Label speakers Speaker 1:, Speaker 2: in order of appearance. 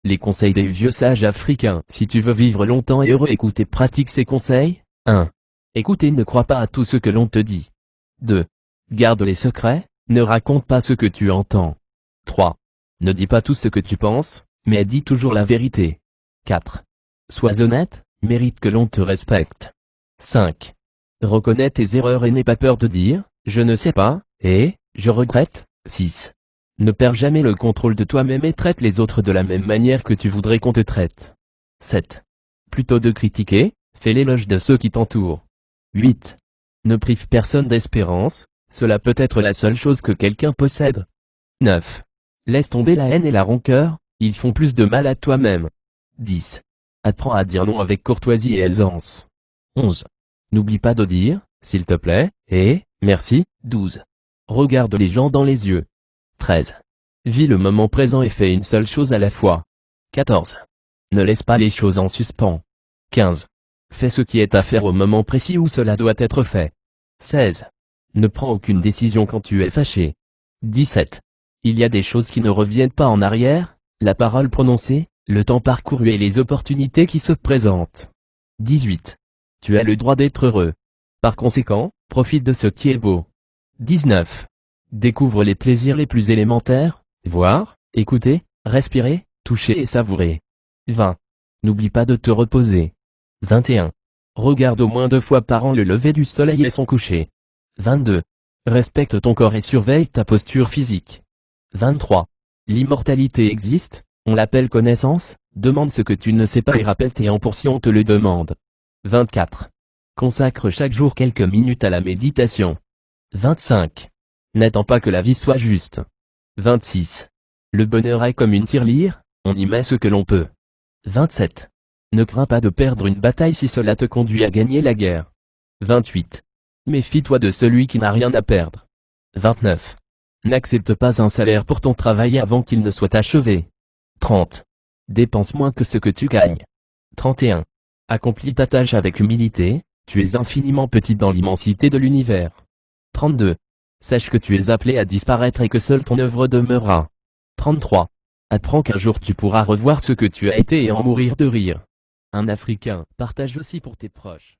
Speaker 1: Les conseils des vieux sages africains. Si tu veux vivre longtemps et heureux, écoute et pratique ces conseils. 1. Écoute et ne crois pas à tout ce que l'on te dit. 2. Garde les secrets, ne raconte pas ce que tu entends. 3. Ne dis pas tout ce que tu penses, mais dis toujours la vérité. 4. Sois honnête, mérite que l'on te respecte. 5. Reconnais tes erreurs et n'aie pas peur de dire « je ne sais pas » et « je regrette ». 6. Ne perds jamais le contrôle de toi-même et traite les autres de la même manière que tu voudrais qu'on te traite. 7. Plutôt de critiquer, fais l'éloge de ceux qui t'entourent. 8. Ne prive personne d'espérance, cela peut être la seule chose que quelqu'un possède. 9. Laisse tomber la haine et la rancœur, ils font plus de mal à toi-même. 10. Apprends à dire non avec courtoisie et aisance. 11. N'oublie pas de dire, s'il te plaît, et, merci. 12. Regarde les gens dans les yeux. 13. Vis le moment présent et fais une seule chose à la fois. 14. Ne laisse pas les choses en suspens. 15. Fais ce qui est à faire au moment précis où cela doit être fait. 16. Ne prends aucune décision quand tu es fâché. 17. Il y a des choses qui ne reviennent pas en arrière, la parole prononcée, le temps parcouru et les opportunités qui se présentent. 18. Tu as le droit d'être heureux. Par conséquent, profite de ce qui est beau. 19. Découvre les plaisirs les plus élémentaires, voir, écouter, respirer, toucher et savourer. 20. N'oublie pas de te reposer. 21. Regarde au moins 2 fois par an le lever du soleil et son coucher. 22. Respecte ton corps et surveille ta posture physique. 23. L'immortalité existe, on l'appelle connaissance, demande ce que tu ne sais pas et rappelle-tes en pour si on te le demande. 24. Consacre chaque jour quelques minutes à la méditation. 25. N'attends pas que la vie soit juste. 26. Le bonheur est comme une tirelire, on y met ce que l'on peut. 27. Ne crains pas de perdre une bataille si cela te conduit à gagner la guerre. 28. Méfie-toi de celui qui n'a rien à perdre. 29. N'accepte pas un salaire pour ton travail avant qu'il ne soit achevé. 30. Dépense moins que ce que tu gagnes. 31. Accomplis ta tâche avec humilité, tu es infiniment petit dans l'immensité de l'univers. 32. Sache que tu es appelé à disparaître et que seule ton œuvre demeurera. 33. Apprends qu'un jour tu pourras revoir ce que tu as été et en mourir de rire. Un Africain, partage aussi pour tes proches.